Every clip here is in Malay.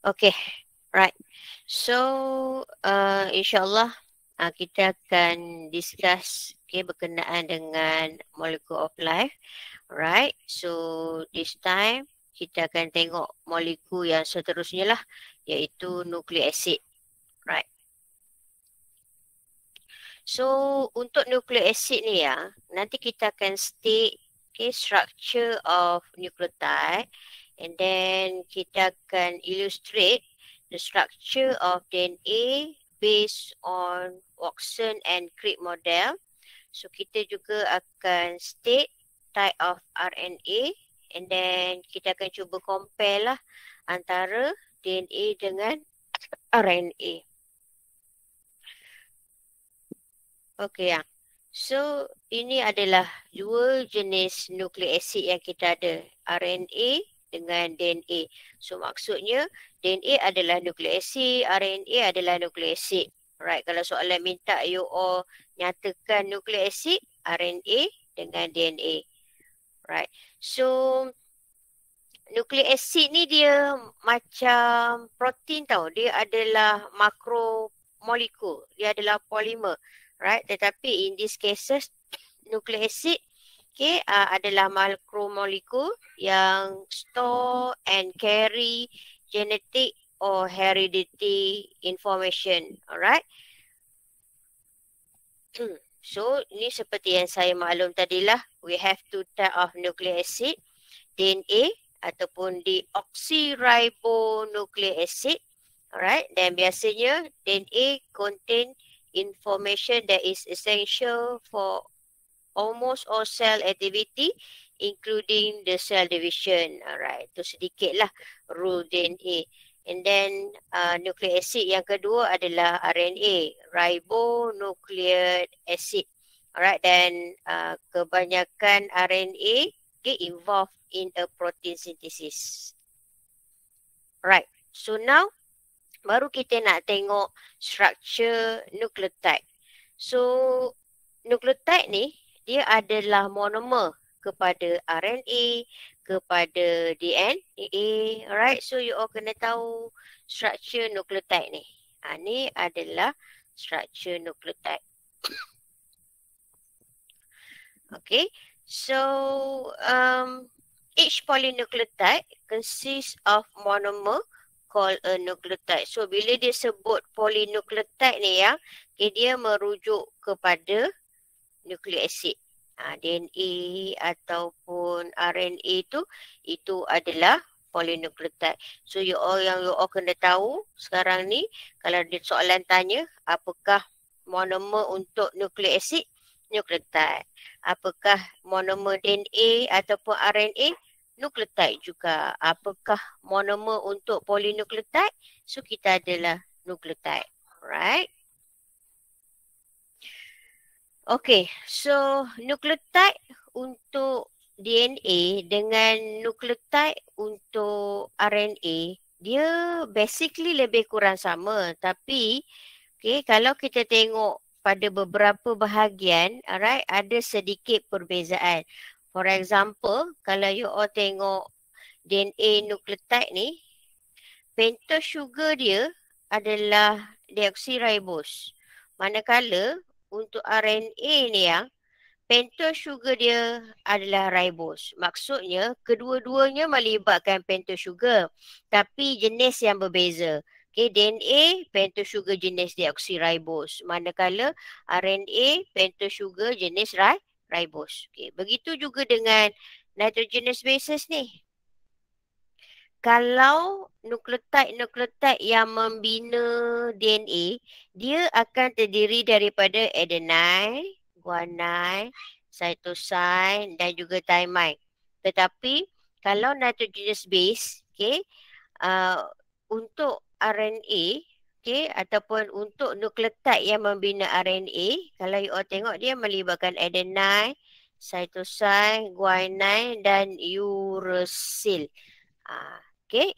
Okay, right. So, insyaAllah kita akan discuss berkenaan dengan molecule of life. Right. So, this time kita akan tengok molekul yang seterusnya lah, iaitu nucleic acid. Right. So, untuk nucleic acid ni nanti kita akan state structure of nucleotide, and then kita akan illustrate the structure of DNA based on Watson and Crick model. So, kita juga akan state type of RNA, and then kita akan cuba compare lah antara DNA dengan RNA. Okay ya. So, ini adalah dua jenis nucleic acid yang kita ada, RNA dengan DNA. So, maksudnya DNA adalah nucleic acid, RNA adalah nucleic acid. Right, kalau soalan minta you all nyatakan nucleic acid, RNA dengan DNA. Right, so nucleic acid ni dia macam protein tau. Dia adalah makromolekul, dia adalah polimer. Right, tetapi in these cases nucleic acid adalah makromolekul yang store and carry genetic or heredity information. Alright. So, ini seperti yang saya maklum tadilah, we have two type of nucleic acid, DNA ataupun deoxyribonucleic acid. Alright, dan biasanya DNA contain information that is essential for almost all cell activity, including the cell division. Alright, itu sedikit lah rule DNA. And then nucleic acid yang kedua adalah RNA, ribonucleic acid. Alright, dan kebanyakan RNA involved in a protein synthesis. Right, so now baru kita nak tengok structure nucleotide. So, nucleotide ni dia adalah monomer kepada RNA, kepada DNA. Alright, so you all kena tahu structure nucleotide ni. Ni adalah structure nucleotide. Okay, so each polynucleotide consists of monomer called a nucleotide. So, bila dia sebut polynucleotide ni dia merujuk kepada nucleic acid. DNA ataupun RNA itu adalah polynucleotide. So, you all kena tahu sekarang ni, kalau ada soalan tanya, apakah monomer untuk nucleic acid? Nucleotide. Apakah monomer DNA ataupun RNA? Nucleotide juga. Apakah monomer untuk polynucleotide? So, kita adalah nucleotide. Alright. Okay, so nucleotide untuk DNA dengan nucleotide untuk RNA, dia basically lebih kurang sama. Tapi, kalau kita tengok pada beberapa bahagian, alright, ada sedikit perbezaan. For example, kalau you all tengok DNA nucleotide ni, pentose sugar dia adalah deoxyribose. Manakala untuk RNA ni pentose sugar dia adalah ribose. Maksudnya kedua-duanya melibatkan pentose sugar, tapi jenis yang berbeza. DNA pentose sugar jenis deoxyribose, manakala RNA pentose sugar jenis ribose. Begitu juga dengan nitrogenous bases ni. Kalau nukleotide yang membina DNA, dia akan terdiri daripada adenine, guanine, cytosine dan juga thymine. Tetapi kalau nitrogenous base, untuk RNA, ataupun untuk nukleotide yang membina RNA, kalau you all tengok dia melibatkan adenine, cytosine, guanine dan uracil.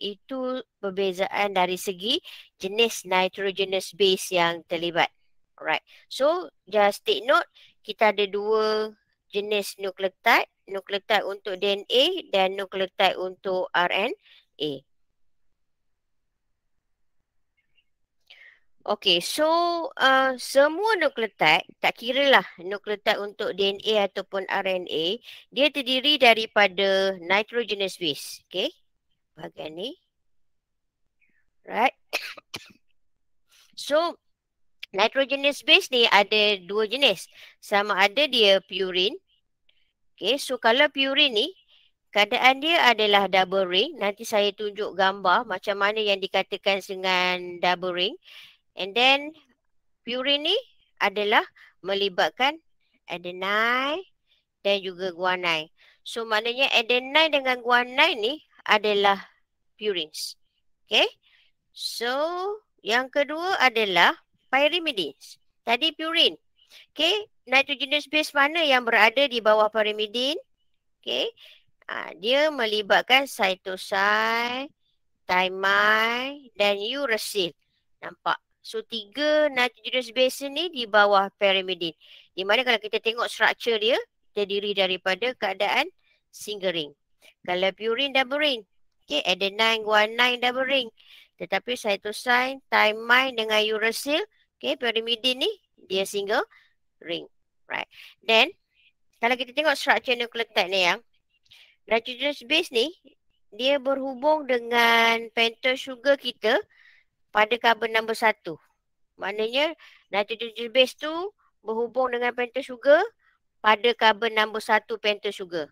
Itu perbezaan dari segi jenis nitrogenous base yang terlibat. Alright. So, just take note, kita ada dua jenis nukleotide. Nukleotide untuk DNA dan nukleotide untuk RNA. Okay, so semua nukleotid, tak kira lah nukleotid untuk DNA ataupun RNA, dia terdiri daripada nitrogenous base. Okay, bahagian ni. Right. So, nitrogenous base ni ada dua jenis. Sama ada dia purine. Okay, so kalau purine ni, keadaan dia adalah double ring. Nanti saya tunjuk gambar macam mana yang dikatakan dengan double ring. And then purine ni adalah melibatkan adenine dan juga guanine. So maknanya adenine dengan guanine ni adalah purines. Okay. So yang kedua adalah pyrimidines. Tadi purine. Okay. Nitrogenous base mana yang berada di bawah pyrimidine? Okay. Dia melibatkan cytosine, thymine dan uracil. Nampak? So, 3 nitrogenous base ni di bawah pyrimidine. Di mana kalau kita tengok struktur dia, terdiri daripada keadaan single ring. Kalau purine double ring. Okay, adenine, guanine double ring. Tetapi cytosine, thymine dengan uracil, okay, pyrimidine ni, dia single ring. Right. Then, kalau kita tengok struktur nukleotid ni yang, nitrogenous base ni, dia berhubung dengan pentose sugar kita pada karbon nombor 1. Maknanya nitrogenous base tu berhubung dengan pentose sugar pada karbon nombor 1 pentose sugar.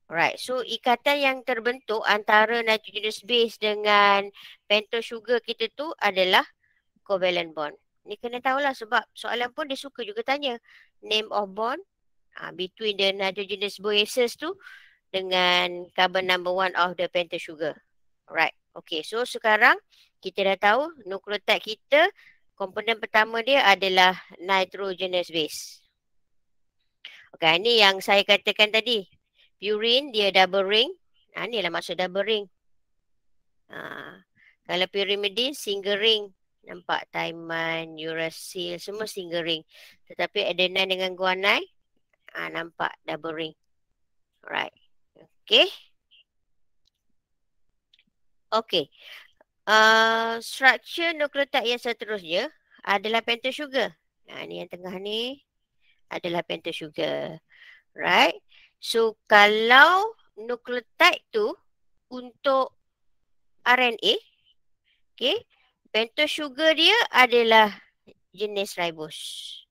Alright, so ikatan yang terbentuk antara nitrogenous base dengan pentose sugar kita tu adalah covalent bond. Ni kena tahulah sebab soalan pun dia suka juga tanya name of bond between the nitrogenous bases tu dengan carbon number 1 of the pentose sugar. Alright, okay, so sekarang kita dah tahu nukleotid kita, komponen pertama dia adalah nitrogenous base. Okay, ni yang saya katakan tadi. Purine dia double ring. Ni lah maksud double ring. Kalau pyrimidine single ring. Nampak thymine, uracil semua single ring. Tetapi adenine dengan guanine nampak double ring. Alright. Okay. Okay. Struktur nukleotid yang seterusnya adalah pentose sugar. Ni yang tengah ni adalah pentose sugar. Right. So, kalau nukleotid tu untuk RNA, okay, pentose sugar dia adalah jenis ribose.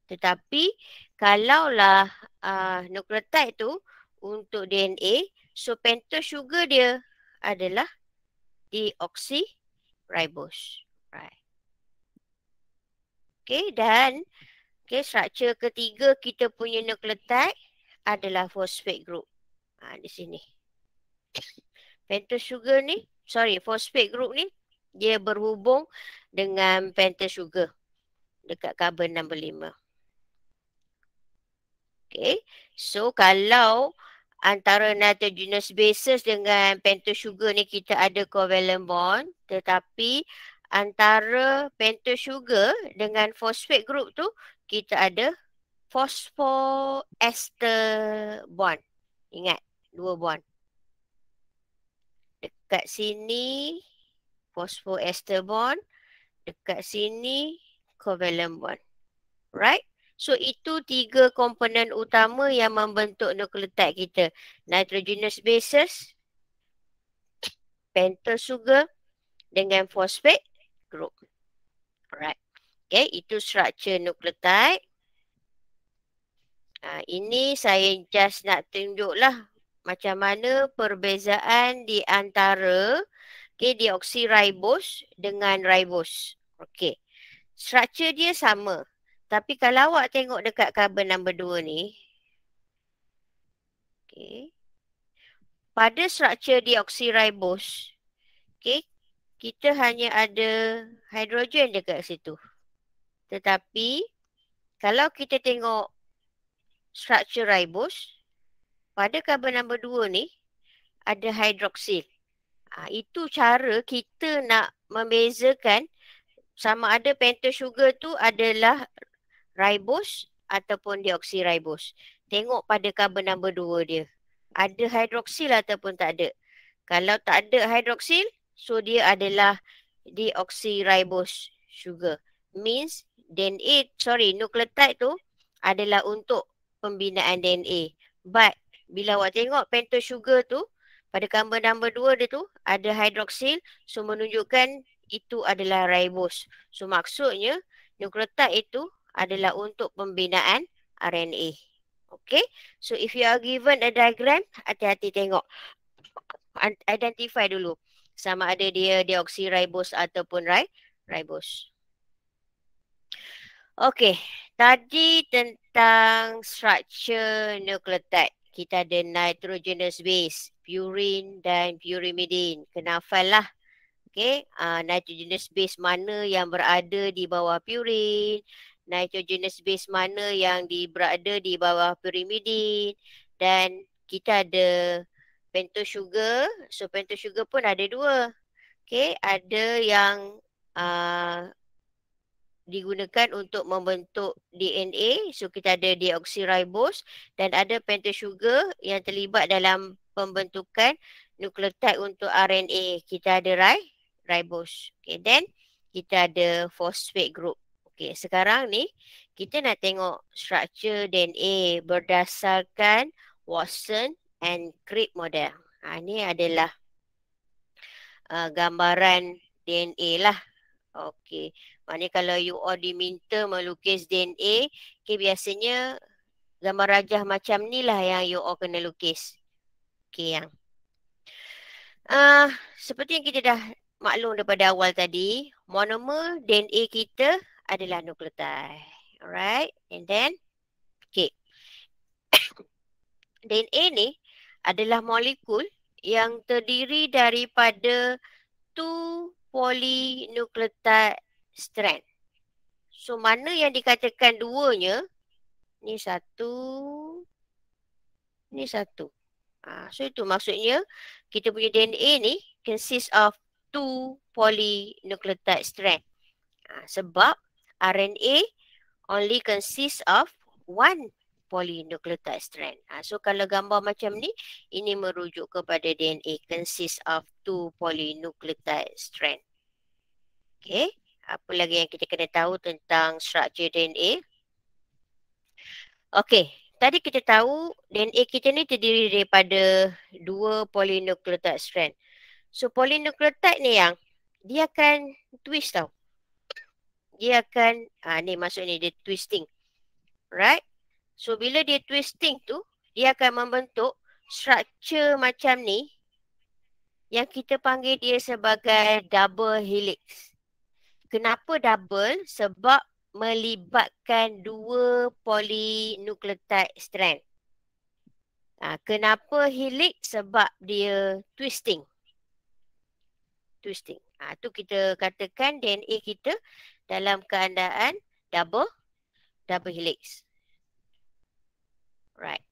Tetapi, kalaulah nukleotid tu untuk DNA, so pentose sugar dia adalah deoxyribose. Right. Okay, dan struktur ketiga kita punya nukleotid adalah phosphate group. Di sini. Pentose sugar ni, phosphate group ni, dia berhubung dengan pentose sugar dekat carbon number 5. Okay, so kalau antara nitrogenous bases dengan pentose sugar ni kita ada covalent bond, tetapi antara pentose sugar dengan phosphate group tu kita ada phosphoester bond. Ingat, 2 bond. Dekat sini phosphoester bond, dekat sini covalent bond. Right? So, itu 3 komponen utama yang membentuk nukleotid kita. Nitrogenous bases, pentose sugar dengan phosphate group. Alright. Okay, itu struktur nukleotid. Ini saya just nak tunjuklah macam mana perbezaan di antara deoxyribose dengan ribose. Okay. Struktur dia sama. Tapi kalau awak tengok dekat carbon number 2 ni, okay, pada struktur deoxyribose, okay, kita hanya ada hidrogen dekat situ. Tetapi, kalau kita tengok struktur ribose, pada carbon number 2 ni, ada hidroksil. Itu cara kita nak membezakan sama ada pentose sugar tu adalah ribose ataupun deoxyribose. Tengok pada carbon number 2 dia. Ada hidroksil ataupun tak ada. Kalau tak ada hidroksil, so dia adalah deoxyribose sugar. Means nucleotide tu adalah untuk pembinaan DNA. But bila awak tengok pentose sugar tu, pada gambar nombor 2 dia tu ada hydroxyl, so menunjukkan itu adalah ribose. So maksudnya nukleotide itu adalah untuk pembinaan RNA. Okay, so if you are given a diagram, hati-hati tengok. Identify dulu sama ada dia deoxyribose ataupun ribose. Okay, tadi tentang structure nucleotide. Kita ada nitrogenous base, purine dan pyrimidine. Kena hafal lah. Okay, nitrogenous base mana yang berada di bawah purine, nitrogenous base mana yang berada di bawah pyrimidine, dan kita ada pentose sugar. So pentose sugar pun ada dua. Okay, ada yang digunakan untuk membentuk DNA. So kita ada deoxyribose dan ada pentose sugar yang terlibat dalam pembentukan nukleotide untuk RNA. Kita ada ribose. Okay, then kita ada phosphate group. Okay, sekarang ni kita nak tengok structure DNA berdasarkan Watson and Crick model. Ini adalah gambaran DNA lah. Okey. Maknanya kalau you all diminta melukis DNA, okay, biasanya gambar rajah macam ni lah yang you all kena lukis. Okey, yang seperti yang kita dah maklum daripada awal tadi, monomer DNA kita adalah nukleotide. Alright, and then okay. DNA ni adalah molekul yang terdiri daripada 2 polynucleotide strand. So mana yang dikatakan duanya, ni satu, ni satu. So itu maksudnya kita punya DNA ni consist of 2 polynucleotide strand. Sebab RNA only consist of 1 polynucleotide strand. So kalau gambar macam ni, ini merujuk kepada DNA consist of 2 polynucleotide strand. Okay, apa lagi yang kita kena tahu tentang structure DNA? Okay, tadi kita tahu DNA kita ni terdiri daripada 2 polynucleotide strand. So polynucleotide ni yang dia akan twist tau. Dia akan, ni maksud ni dia twisting. Right? So bila dia twisting tu, dia akan membentuk structure macam ni yang kita panggil dia sebagai double helix. Kenapa double? Sebab melibatkan 2 polynucleotide strand. Kenapa helix? Sebab dia twisting. Twisting. Tu kita katakan DNA kita dalam keadaan double helix. Right.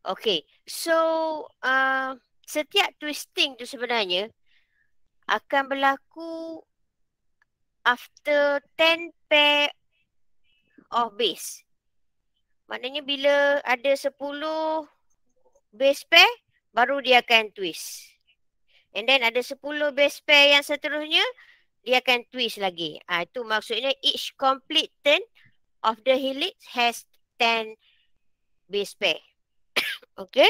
Okay. So, setiap twisting tu sebenarnya akan berlaku after 10 pair of base. Maknanya bila ada 10 base pair, baru dia akan twist. And then ada 10 base pair yang seterusnya, dia akan twist lagi. Itu maksudnya each complete turn of the helix has 10 base pair. Okay.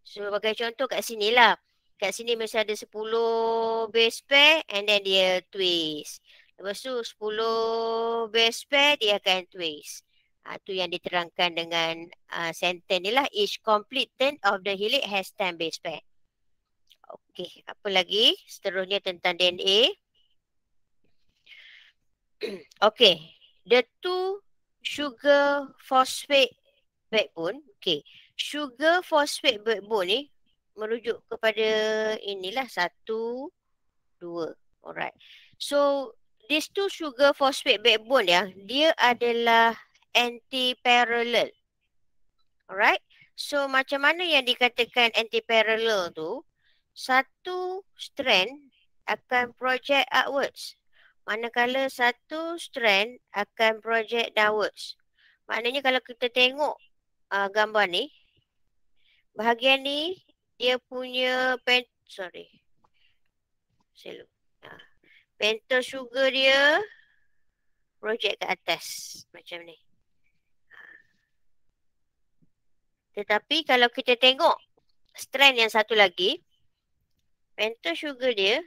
So sebagai contoh kat sini lah. Kat sini mesti ada 10 base pair and then dia twist. Lepas tu 10 base pair dia akan twist. Tu yang diterangkan dengan sentence ni lah. Each complete turn of the helix has 10 base pair. Okey, apa lagi? Seterusnya tentang DNA. Okey, the 2 sugar phosphate backbone. Okey, sugar phosphate backbone ni merujuk kepada inilah 1, 2. Alright. So these 2 sugar phosphate backbone ya, dia adalah anti-parallel. Alright. So macam mana yang dikatakan anti-parallel tu? Satu strand akan project upwards. Manakala satu strand akan project downwards. Maknanya kalau kita tengok gambar ni, bahagian ni dia punya pentose sugar dia project ke atas. Macam ni. Tetapi kalau kita tengok strand yang satu lagi, pentose sugar dia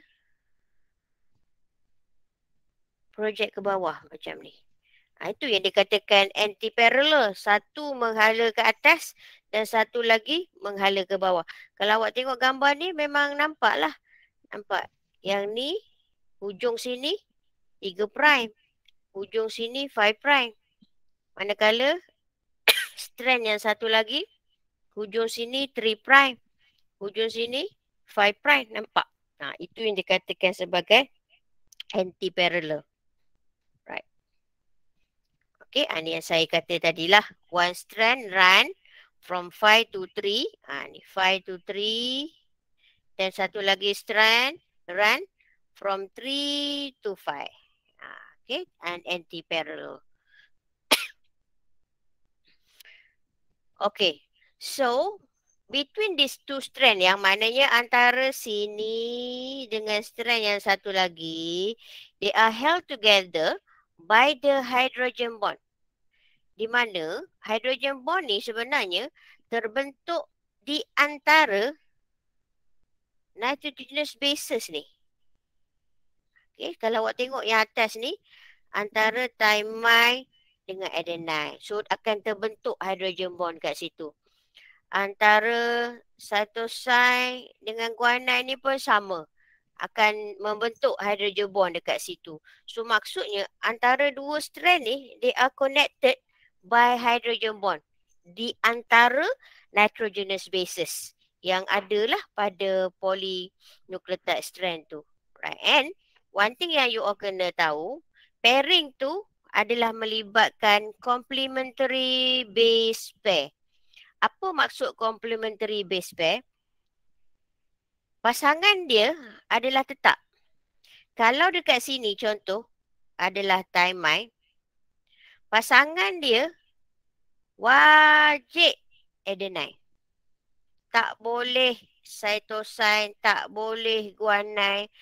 project ke bawah macam ni. Itu yang dikatakan anti-parallel. Satu menghala ke atas dan satu lagi menghala ke bawah. Kalau awak tengok gambar ni memang nampak lah. Nampak? Yang ni, hujung sini 3 prime. Hujung sini 5 prime. Manakala strand yang satu lagi, hujung sini 3 prime. Hujung sini 5 prime. Nampak? Itu yang dikatakan sebagai anti-parallel. Right. Okay, ini yang saya kata tadilah. One strand run from 5 to 3. Ni 5 to 3. Dan satu lagi strand run from 3 to 5. Okay, and anti-parallel. Okay, so between these two strand yang mananya antara sini dengan strand yang satu lagi, they are held together by the hydrogen bond. Di mana hydrogen bond ni sebenarnya terbentuk di antara nitrogenous bases ni. Okay, kalau awak tengok yang atas ni, antara thymine dengan adenine. So, akan terbentuk hydrogen bond kat situ. Antara cytosine dengan guanine ni pun sama. Akan membentuk hydrogen bond dekat situ. So, maksudnya antara dua strand ni, they are connected by hydrogen bond di antara nitrogenous bases yang adalah pada polynucleotide strand tu. Right. And one thing yang you all kena tahu, pairing tu adalah melibatkan complementary base pair. Apa maksud complementary base pair? Pasangan dia adalah tetap. Kalau dekat sini contoh adalah thymine, pasangan dia wajib adenine. Tak boleh cytosine, tak boleh guanine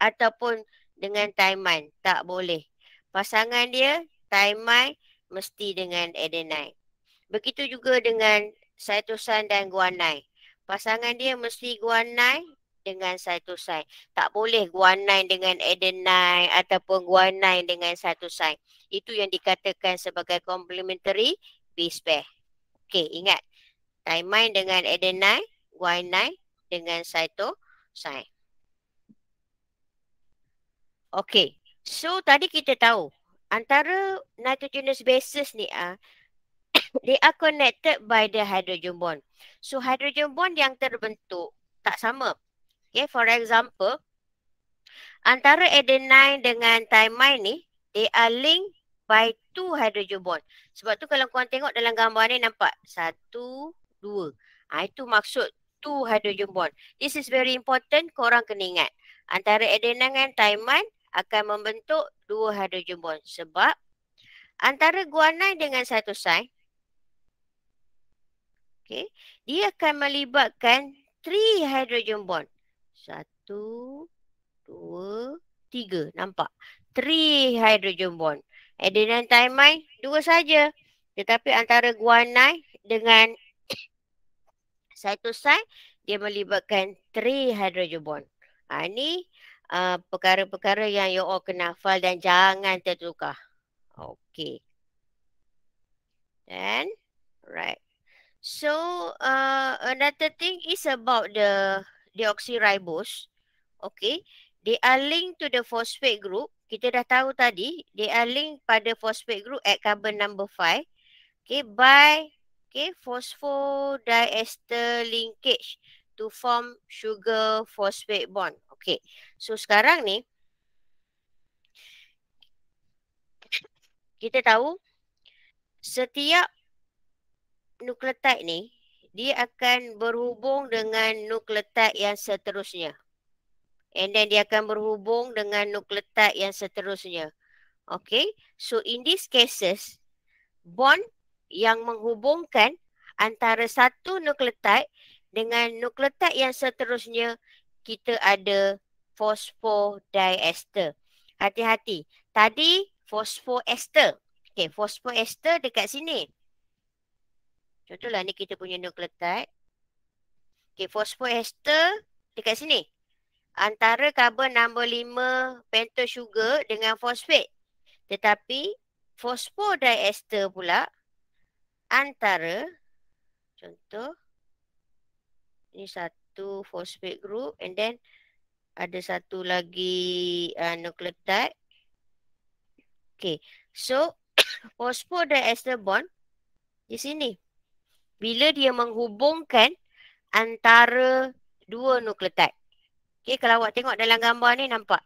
ataupun dengan thymine. Tak boleh. Pasangan dia thymine mesti dengan adenine. Begitu juga dengan cytosine dan guanine. Pasangan dia mesti guanine dengan cytosine. Tak boleh guanine dengan adenine ataupun guanine dengan cytosine. Itu yang dikatakan sebagai complementary base pair. Okey, ingat. Thymine dengan adenine, guanine dengan cytosine. Okey. So tadi kita tahu antara nitrogenous bases ni they are connected by the hydrogen bond. So hydrogen bond yang terbentuk tak sama. Okay, for example, antara adenine dengan thymine ni, they are linked by 2 hydrogen bond. Sebab tu kalau korang tengok dalam gambar ni nampak 1, 2. Itu maksud 2 hydrogen bond. This is very important, korang kena ingat. Antara adenine dengan thymine akan membentuk 2 hydrogen bond. Sebab antara guanine dengan cytosine, okay, dia akan melibatkan 3 hydrogen bond. 1, 2, 3. Nampak? 3 hydrogen bond. Adenine thymine 2 saja. Tetapi antara guanine dengan cytosine dia melibatkan 3 hydrogen bond. Ini perkara-perkara yang you all kena hafal dan jangan tertukar. Okay. Then, right. So, another thing is about the deoxyribose. Okay. They are linked to the phosphate group. Kita dah tahu tadi, they are linked pada phosphate group at carbon number 5. Okay, by phosphodiester linkage to form sugar phosphate bond. Okay, so sekarang ni, kita tahu setiap nukleotide ni, dia akan berhubung dengan nukleotide yang seterusnya. And then dia akan berhubung dengan nukleotide yang seterusnya. Okay, so in these cases, bond yang menghubungkan antara satu nukleotide dengan nukleotide yang seterusnya, kita ada fosfodiester. Hati-hati. Tadi fosfoester. Okey, fosfoester dekat sini. Contohlah ni kita punya nukleotide. Okey, fosfoester dekat sini. Antara karbon nombor 5 pentasugar dengan fosfat. Tetapi fosfodiester pula antara, contoh, ini satu fosfat group and then ada satu lagi nukleotide. Okay, so fosfodiester bond di sini. Bila dia menghubungkan antara dua nukleotide. Okay, kalau awak tengok dalam gambar ni nampak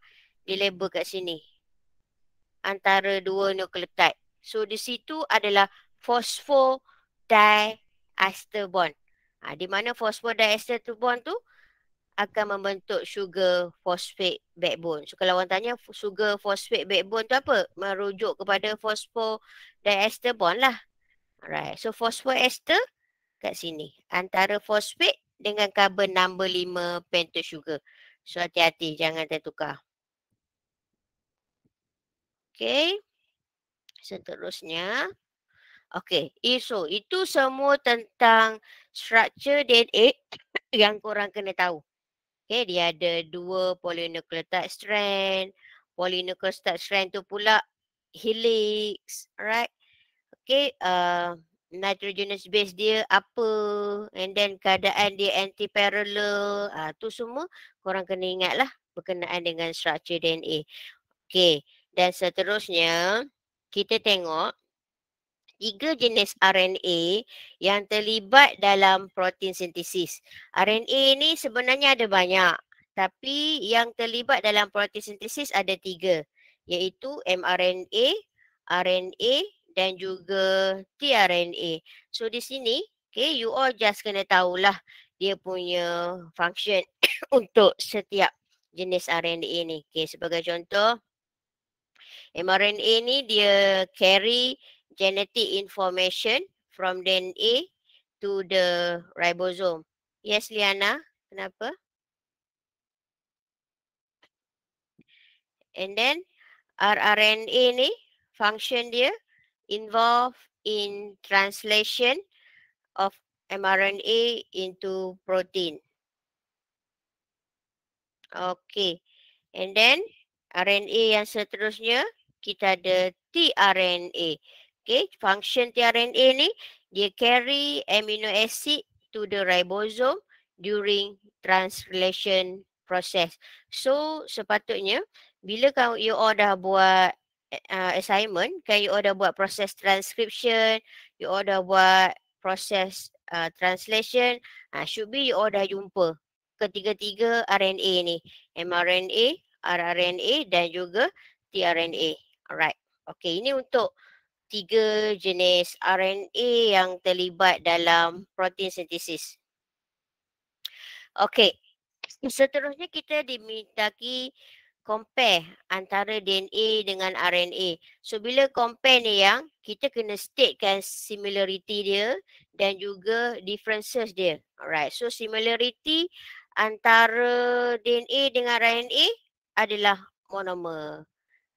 dia label kat sini. Antara dua nukleotide. So di situ adalah fosfodiester bond. Di mana fosfodiester bond tu akan membentuk sugar phosphate backbone. So kalau orang tanya sugar phosphate backbone tu apa? Merujuk kepada fosfodiester bond lah. Alright. So fosfoester kat sini. Antara fosfat dengan karbon nombor 5 pentasugar. So hati-hati jangan tertukar. Okay. Seterusnya. Okay. So itu semua tentang structure DNA yang korang kena tahu. Okay, dia ada 2 polynucleotide strand. Polynucleotide strand tu pula helix, alright. Okay, nitrogenous base dia apa, and then keadaan dia anti-parallel, tu semua korang kena ingat lah berkenaan dengan structure DNA. Okay, dan seterusnya kita tengok 3 jenis RNA yang terlibat dalam protein sintesis. RNA ni sebenarnya ada banyak, tapi yang terlibat dalam protein sintesis ada 3, iaitu mRNA, RNA dan juga tRNA. So di sini, okay, you all just kena tahulah dia punya function untuk setiap jenis RNA ni. Okay, sebagai contoh, mRNA ni dia carry genetic information from DNA to the ribosome. Yes, Liana, kenapa? And then rRNA ni function dia involved in translation of mRNA into protein. Okay. And then RNA yang seterusnya kita ada tRNA. Okay, function tRNA ni dia carry amino acid to the ribosome during translation process. So sepatutnya bila you all dah buat assignment, you all dah buat proses transcription, you all dah buat proses translation, should be you all dah jumpa ketiga-tiga RNA ni, mRNA, rRNA dan juga tRNA. Alright. Okay, ini untuk 3 jenis RNA yang terlibat dalam protein sintesis. Okay. Seterusnya kita dimintaki compare antara DNA dengan RNA. So bila compare ni yang kita kena statekan similarity dia dan juga differences dia. Alright. So similarity antara DNA dengan RNA adalah monomer.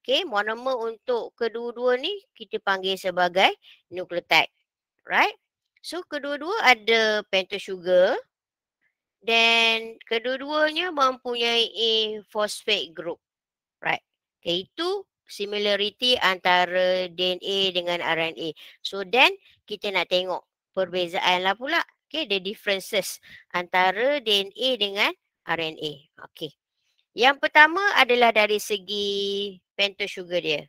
Okay, monomer untuk kedua-dua ni kita panggil sebagai nukleotide. Right? So kedua-dua ada pentasugar dan kedua-duanya mempunyai phosphate group. Right? Okay, itu similarity antara DNA dengan RNA. So then kita nak tengok perbezaan lah pula. Okay, the differences antara DNA dengan RNA. Okay. Yang pertama adalah dari segi pentasugar dia.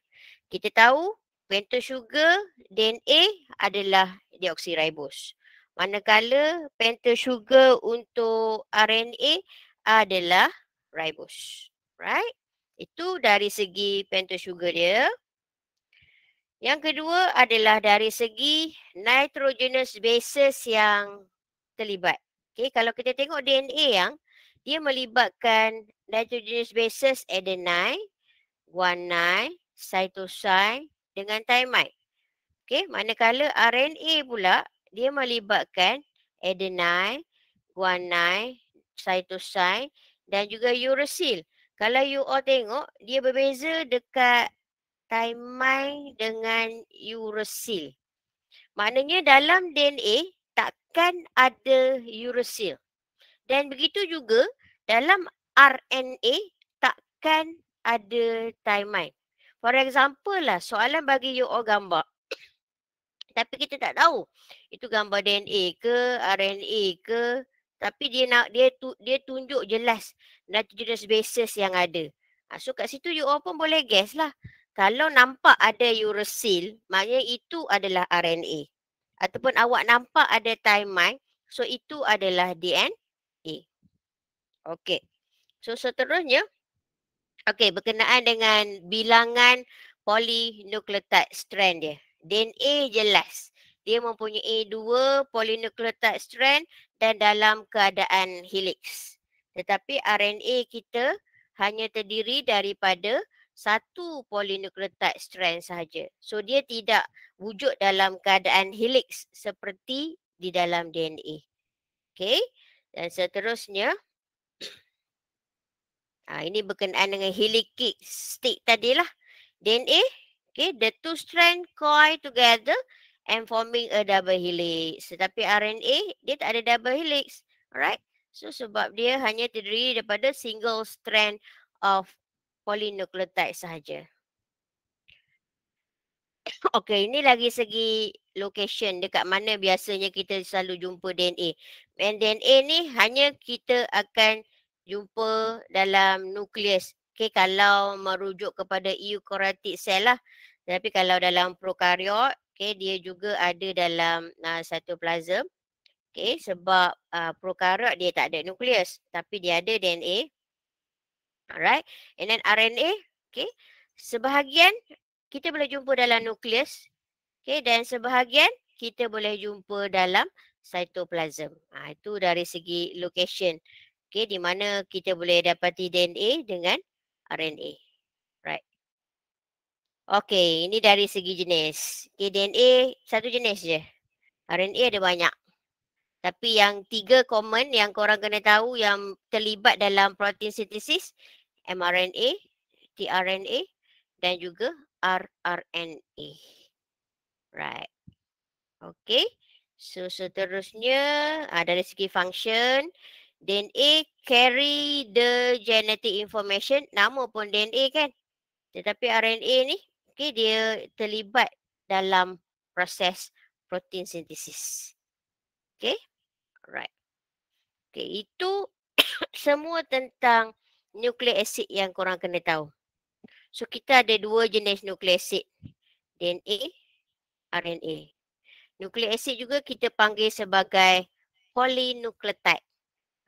Kita tahu pentasugar DNA adalah deoksiribos. Manakala pentasugar untuk RNA adalah ribos. Right? Itu dari segi pentasugar dia. Yang kedua adalah dari segi nitrogenous bases yang terlibat. Okay, kalau kita tengok DNA yang dia melibatkan nitrogenous bases adenine, guanine, cytosine dengan thymine. Okay, manakala RNA pula dia melibatkan adenine, guanine, cytosine dan juga uracil. Kalau you all tengok, dia berbeza dekat thymine dengan uracil. Maknanya dalam DNA takkan ada uracil. Dan begitu juga dalam RNA takkan ada thymine. For example lah, soalan bagi you all gambar. Tapi kita tak tahu itu gambar DNA ke, RNA ke, tapi dia tunjuk jelas nitrogenous bases yang ada. So kat situ you all pun boleh guess lah. Kalau nampak ada uracil, maknanya itu adalah RNA. Ataupun awak nampak ada thymine, so itu adalah DNA. Okey. So seterusnya, okey, berkenaan dengan bilangan polynucleotide strand dia. DNA jelas. Dia mempunyai 2 polynucleotide strand dan dalam keadaan helix. Tetapi RNA kita hanya terdiri daripada 1 polynucleotide strand sahaja. So dia tidak wujud dalam keadaan helix seperti di dalam DNA. Okey. Dan seterusnya, ini berkenaan dengan helical stick tadilah. DNA, okay, the 2 strand coil together and forming a double helix. Tetapi RNA, dia tak ada double helix. Alright? So, sebab dia hanya terdiri daripada single strand of polynucleotide sahaja. Okay, ini lagi segi location dekat mana biasanya kita selalu jumpa DNA. And DNA ni hanya kita akan jumpa dalam nukleus. Okay, kalau merujuk kepada eukaryotic cell lah. Tapi kalau dalam prokariot, okay, dia juga ada dalam cytoplasm. Okay, sebab prokariot dia tak ada nukleus. Tapi dia ada DNA. Alright, and then RNA, okay, sebahagian kita boleh jumpa dalam nukleus. Okay, dan sebahagian kita boleh jumpa dalam cytoplasm. Itu dari segi location. Okay, di mana kita boleh dapati DNA dengan RNA. Right. Okay, ini dari segi jenis. Okay, DNA satu jenis je. RNA ada banyak. Tapi yang 3 common yang korang kena tahu yang terlibat dalam protein sintesis, mRNA, tRNA dan juga rRNA. Right. Okay. So seterusnya dari segi function, DNA carry the genetic information, nama pun DNA kan. Tetapi RNA ni, okay, dia terlibat dalam proses protein sintesis. Okay. Alright. Okay, itu semua tentang nucleic acid yang korang kena tahu. So kita ada 2 jenis nucleic acid, DNA, RNA. Nucleic acid juga kita panggil sebagai polynucleotide.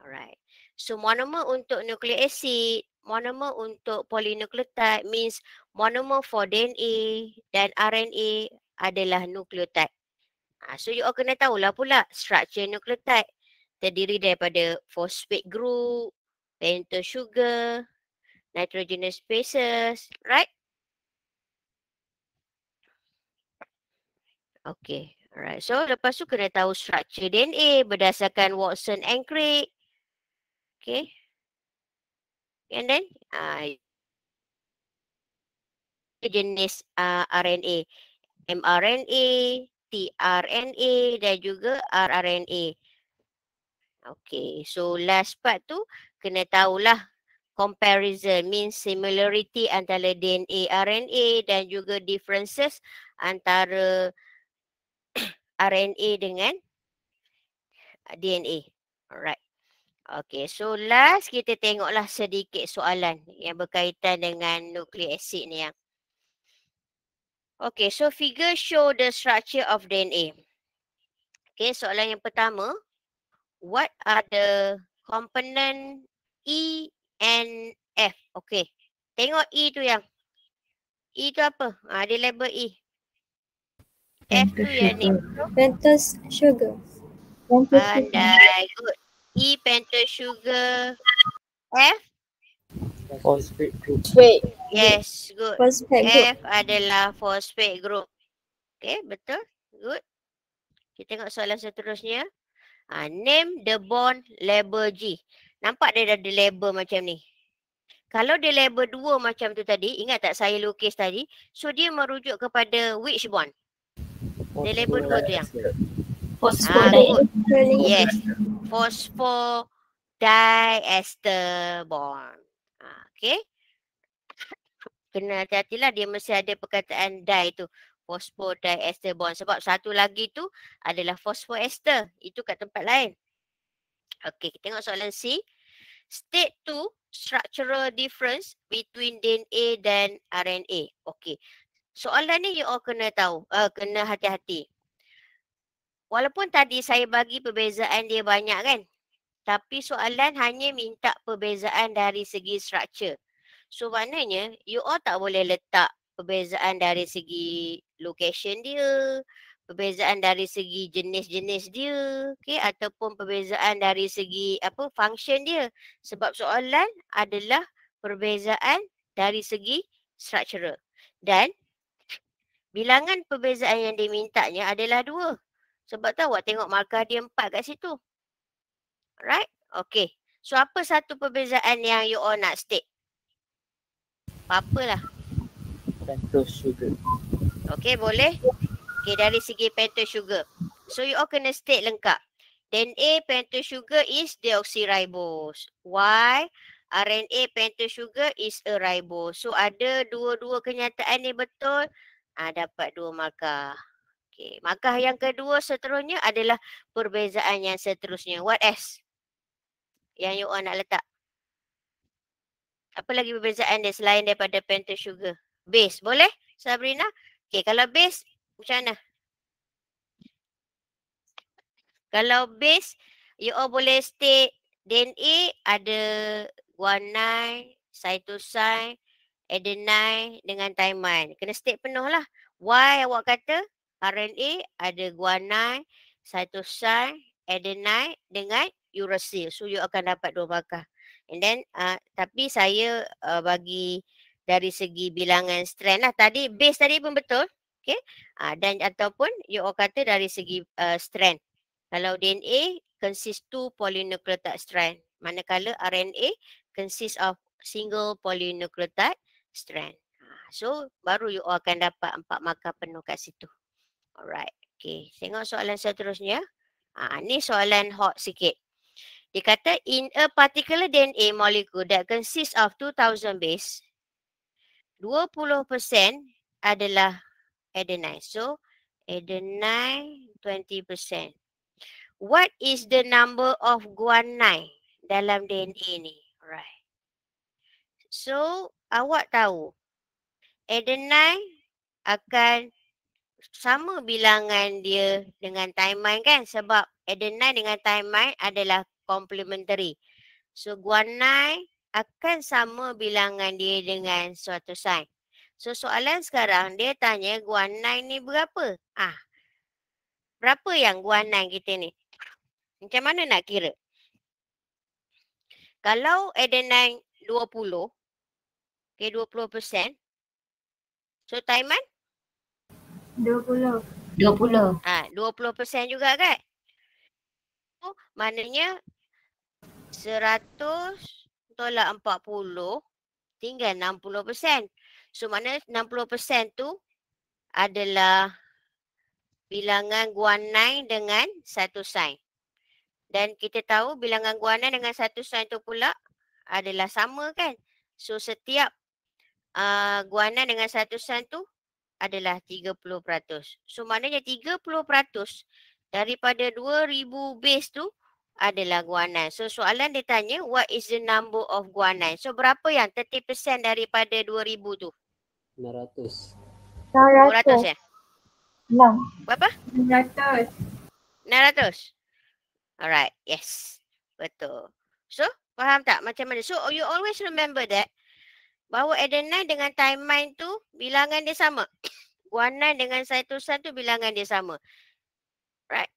Alright. So monomer untuk nucleic acid, monomer untuk polynucleotide means monomer for DNA dan RNA adalah nucleotide. So you all kena tahulah pula structure nucleotide. Terdiri daripada phosphate group, pentose sugar, nitrogenous bases, right? Okay. Alright, so lepas tu kena tahu structure DNA berdasarkan Watson and Crick. Okay. And then jenis RNA, mRNA, tRNA dan juga rRNA. Okay, so last part tu kena tahulah comparison means similarity antara DNA, RNA dan juga differences antara RNA dengan DNA. Alright. Okay, so last kita tengoklah sedikit soalan yang berkaitan dengan nucleic acid ni yang. Okay, so figure show the structure of DNA. Okay, soalan yang pertama. What are the component E and F? Okay, tengok E tu yang. E tu apa? Dia label E. F tu yang ni. Pentose sugar. Pandai, good. E pentose sugar. F? Phosphate group. Yes, good. Phosphate group. F adalah phosphate group. Okay, betul. Good. Kita tengok soalan seterusnya. Name the bond label G. Nampak dia ada label macam ni. Kalau dia label 2 macam tu tadi, ingat tak saya lukis tadi? So dia merujuk kepada which bond? Dia label 2 tu yang. Good. Yes. Phosphodiester bond. Okay. Kena hati-hatilah, dia mesti ada perkataan di tu. Phosphodiester bond. Sebab satu lagi tu adalah phosphoester. Itu kat tempat lain. Okay, kita tengok soalan C. State 2 structural difference between DNA dan RNA. Okay. Soalan ni you all kena tahu, kena hati-hati. Walaupun tadi saya bagi perbezaan dia banyak kan. Tapi soalan hanya minta perbezaan dari segi structure. So maknanya you all tak boleh letak perbezaan dari segi location dia, perbezaan dari segi jenis-jenis dia, okay, ataupun perbezaan dari segi apa function dia. Sebab soalan adalah perbezaan dari segi structural. Dan bilangan perbezaan yang dimintanya adalah 2. Sebab tahu awak tengok markah dia 4 kat situ. Right? Okay. So apa satu perbezaan yang you all nak state? Apa-apalah. Pentose sugar. Okay, boleh? Okay, dari segi pentose sugar. So you all kena state lengkap. DNA pentose sugar is deoxyribose. Y RNA pentose sugar is a ribose. So ada dua-dua kenyataan ni betul. Dapat 2 markah. Okay, markah yang kedua seterusnya adalah perbezaan yang seterusnya. What else? Yang you all nak letak? Apa lagi perbezaan dia selain daripada pentose sugar? Base, boleh Sabrina? Okay, kalau base macam mana? Kalau base, you all boleh state DNA ada guanine, cytosine, adenine dengan thymine. Kena state penuh lah. Y awak kata RNA ada guanine, cytosine, adenine dengan uracil. So you akan dapat 2 markah. And then tapi saya bagi dari segi bilangan strand lah. Tadi base tadi pun betul. Okay. Dan ataupun you all kata dari segi strand. Kalau DNA consists 2 polynucleotide strand. Manakala RNA consists of single polynucleotide strand. So baru you all akan dapat 4 markah penuh kat situ. Alright. Okay. Tengok soalan seterusnya. Ni soalan hot sikit. Dia kata in a particular DNA molecule that consists of 2000 base, 20% adalah adenine. So adenine 20%. What is the number of guanine dalam DNA ni? Alright. So, awak tahu adenine akan sama bilangan dia dengan thymine kan? Sebab adenine dengan thymine adalah complementary. So, guanine akan sama bilangan dia dengan cytosine. So, soalan sekarang dia tanya guanine ni berapa? Berapa yang guanine kita ni? Macam mana nak kira? Kalau adenine 20, okay, 20%. So thymine? 20. 20. 20% juga kan? So, maknanya 100 tolak 40 tinggal 60%. So maknanya 60% tu adalah bilangan guanine dengan cytosine. Dan kita tahu bilangan guanine dengan cytosine tu pula adalah sama kan? So setiap guanine dengan cytosine tu adalah 30%. So maknanya 30% daripada 2000 base tu adalah guanine. So soalan dia tanya what is the number of guanine? So berapa yang 30% daripada 2000 tu? 900. 200 ya? 6. Berapa? 600. 900. Alright, yes. Betul. So, faham tak macam mana? So, you always remember that bahawa adenine dengan thymine tu bilangan dia sama. Guanine dengan cytosine tu bilangan dia sama. Right.